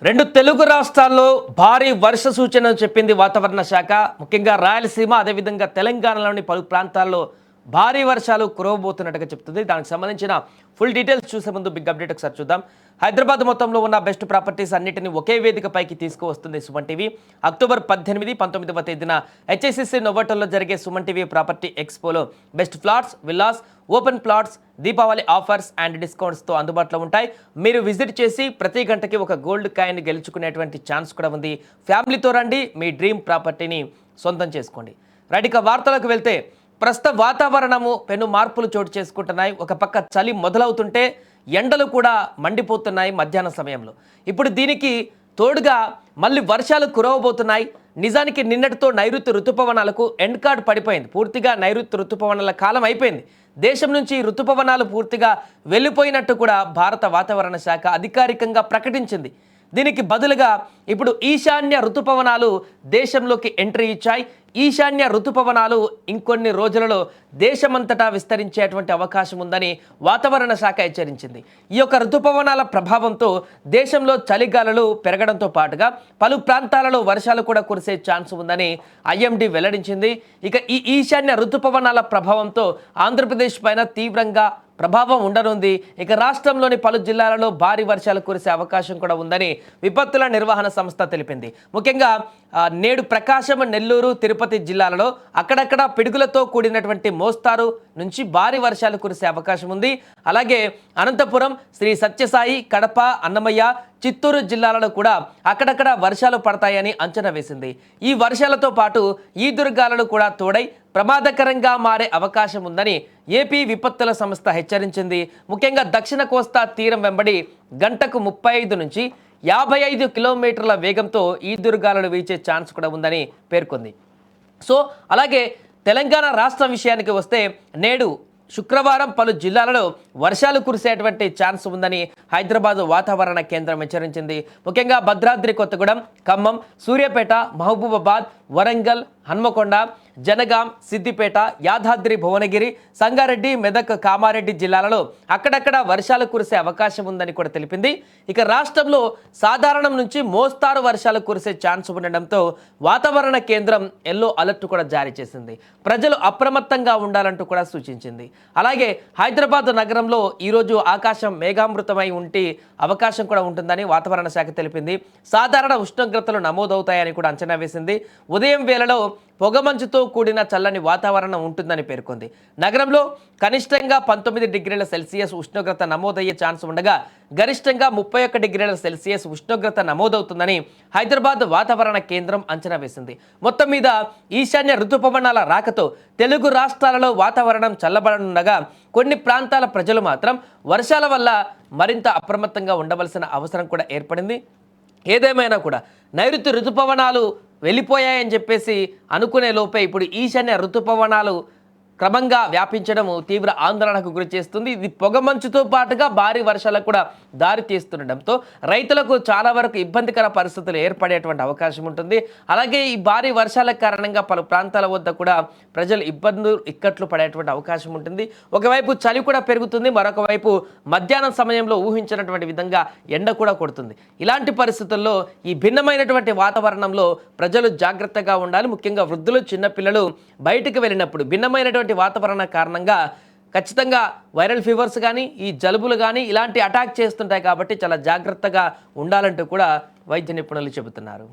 రెండు తెలుగు రాష్ట్రాల్లో భారీ వర్ష సూచనలు చెప్పింది వాతావరణ శాఖ. ముఖ్యంగా రాయలసీమ అదేవిధంగా తెలంగాణలోని పలు ప్రాంతాల్లో భారీ వర్షాలు కురవబోతున్నట్టుగా చెప్తుంది. దానికి సంబంధించిన ఫుల్ డీటెయిల్స్ చూసే ముందు బిగ్ అప్డేట్ ఒకసారి చూద్దాం. హైదరాబాద్ మొత్తంలో ఉన్న బెస్ట్ ప్రాపర్టీస్ అన్నిటిని ఒకే వేదికపైకి తీసుకువస్తుంది సుమన్ టీవీ. అక్టోబర్ 18, 19వ తేదీన హెచ్ఐసిసి నోవోటల్లో జరిగే సుమన్ టీవీ ప్రాపర్టీ ఎక్స్పోలో best flats, villas, open plots, Deepavali offers and డిస్కౌంట్స్తో అందుబాటులో ఉంటాయి. మీరు విజిట్ చేసి ప్రతి గంటకి ఒక గోల్డ్ కాయిన్ గెలుచుకునేటువంటి ఛాన్స్ కూడా ఉంది. ఫ్యామిలీతో రండి, మీ డ్రీమ్ ప్రాపర్టీని సొంతం చేసుకోండి. రైట్, ఇక వార్తలకు వెళ్తే ప్రస్తుత వాతావరణము పెను మార్పులు చోటు చేసుకుంటున్నాయి. ఒక పక్క చలి మొదలవుతుంటే ఎండలు కూడా మండిపోతున్నాయి మధ్యాహ్నం సమయంలో. ఇప్పుడు దీనికి తోడుగా మళ్ళీ వర్షాలు కురవబోతున్నాయి. నిజానికి నిన్నటితో నైరుతి ఋతుపవనాలకు ఎండ్ కార్డ్ పడిపోయింది. పూర్తిగా నైరుతి ఋతుపవనాల కాలం అయిపోయింది. దేశం నుంచి ఋతుపవనాలు పూర్తిగా వెళ్ళిపోయినట్టు కూడా భారత వాతావరణ శాఖ అధికారికంగా ప్రకటించింది. దీనికి బదులుగా ఇప్పుడు ఈశాన్య ఋతుపవనాలు దేశంలోకి ఎంట్రీ ఇచ్చాయి. ఈశాన్య ఋతుపవనాలు ఇంకొన్ని రోజులలో దేశమంతటా విస్తరించేటువంటి అవకాశం ఉందని వాతావరణ శాఖ హెచ్చరించింది. ఈ యొక్క ఋతుపవనాల ప్రభావంతో దేశంలో చలిగాలులు పెరగడంతో పాటుగా పలు ప్రాంతాలలో వర్షాలు కూడా కురిసే ఛాన్స్ ఉందని ఐఎండీ వెల్లడించింది. ఇక ఈ ఈశాన్య ఋతుపవనాల ప్రభావంతో ఆంధ్రప్రదేశ్ పైన తీవ్రంగా ప్రభావం ఉండనుంది. ఇక రాష్ట్రంలోని పలు జిల్లాలలో భారీ వర్షాలు కురిసే అవకాశం కూడా ఉందని విపత్తుల నిర్వహణ సంస్థ తెలిపింది. ముఖ్యంగా నేడు ప్రకాశం, నెల్లూరు, తిరుపతి జిల్లాలలో అక్కడక్కడ పిడుగులతో కూడినటువంటి మోస్తారు నుంచి భారీ వర్షాలు కురిసే అవకాశం ఉంది. అలాగే అనంతపురం, శ్రీ సత్యసాయి, కడప, అన్నమయ్య, చిత్తూరు జిల్లాలలో కూడా అక్కడక్కడ వర్షాలు పడతాయని అంచనా వేసింది. ఈ వర్షాలతో పాటు ఈదురుగాలులు కూడా తోడై ప్రమాదకరంగా మారే అవకాశం ఉందని ఏపీ విపత్తుల సంస్థ హెచ్చరించింది. ముఖ్యంగా దక్షిణ కోస్తా తీరం వెంబడి గంటకు 35 నుంచి 55 కిలోమీటర్ల వేగంతో ఈదురుగాలులు వీచే ఛాన్స్ కూడా ఉందని పేర్కొంది. సో అలాగే తెలంగాణ రాష్ట్రం విషయానికి వస్తే నేడు శుక్రవారం పలు జిల్లాలలో వర్షాలు కురిసేటువంటి ఛాన్స్ ఉందని హైదరాబాద్ వాతావరణ కేంద్రం హెచ్చరించింది. ముఖ్యంగా భద్రాద్రి కొత్తగూడెం, ఖమ్మం, సూర్యాపేట, మహబూబాబాద్, వరంగల్, హన్మకొండ, జనగాం, సిద్దిపేట, యాదాద్రి భువనగిరి, సంగారెడ్డి, మెదక్, కామారెడ్డి జిల్లాలలో అక్కడక్కడ వర్షాలు కురిసే అవకాశం ఉందని కూడా తెలిపింది. ఇక రాష్ట్రంలో సాధారణం నుంచి మోస్తారు వర్షాలు కురిసే ఛాన్స్ ఉండడంతో వాతావరణ కేంద్రం ఎల్లో అలర్ట్ కూడా జారీ చేసింది. ప్రజలు అప్రమత్తంగా ఉండాలంటూ కూడా సూచించింది. అలాగే హైదరాబాద్ నగరంలో ఈరోజు ఆకాశం మేఘామృతమై ఉంటే అవకాశం కూడా ఉంటుందని వాతావరణ శాఖ తెలిపింది. సాధారణ ఉష్ణోగ్రతలు నమోదవుతాయని కూడా అంచనా వేసింది. ఉదయం వేళలో పొగమంచుతో కూడిన చల్లని వాతావరణం ఉంటుందని పేర్కొంది. నగరంలో కనిష్టంగా 19 డిగ్రీల సెల్సియస్ ఉష్ణోగ్రత నమోదయ్యే ఛాన్స్ ఉండగా గరిష్టంగా 31 డిగ్రీల సెల్సియస్ ఉష్ణోగ్రత నమోదవుతుందని హైదరాబాద్ వాతావరణ కేంద్రం అంచనా వేసింది. మొత్తం మీద ఈశాన్య ఋతుపవనాల రాకతో తెలుగు రాష్ట్రాలలో వాతావరణం చల్లబడనుండగా కొన్ని ప్రాంతాల ప్రజలు మాత్రం వర్షాల వల్ల మరింత అప్రమత్తంగా ఉండవలసిన అవసరం కూడా ఏర్పడింది. ఏదేమైనా కూడా నైరుతి ఋతుపవనాలు వెళ్ళిపోయాయని చెప్పేసి అనుకునే లోపే ఇప్పుడు ఈశాన్య ఋతుపవనాలు క్రమంగా వ్యాపించడం తీవ్ర ఆందోళనకు గురి చేస్తుంది. ఇది పొగమంచుతో పాటుగా భారీ వర్షాలకు కూడా దారి తీస్తుండటంతో రైతులకు చాలా వరకు ఇబ్బందికర పరిస్థితులు ఏర్పడేటువంటి అవకాశం ఉంటుంది. అలాగే ఈ భారీ వర్షాల కారణంగా పలు ప్రాంతాల వద్ద కూడా ప్రజలు ఇక్కట్లు పడేటువంటి అవకాశం ఉంటుంది. ఒకవైపు చలి కూడా పెరుగుతుంది, మరొక వైపు మధ్యాహ్నం సమయంలో ఊహించినటువంటి విధంగా ఎండ కూడా కొడుతుంది. ఇలాంటి పరిస్థితుల్లో ఈ భిన్నమైనటువంటి వాతావరణంలో ప్రజలు జాగ్రత్తగా ఉండాలి. ముఖ్యంగా వృద్ధులు, చిన్నపిల్లలు బయటికి వెళ్ళినప్పుడు భిన్నమైనటువంటి వాతావరణ కారణంగా ఖచ్చితంగా వైరల్ ఫీవర్స్ కానీ ఈ జలుబులు కానీ ఇలాంటి అటాక్ చేస్తుంటాయి. కాబట్టి చాలా జాగ్రత్తగా ఉండాలంటూ కూడా వైద్య నిపుణులు చెబుతున్నారు.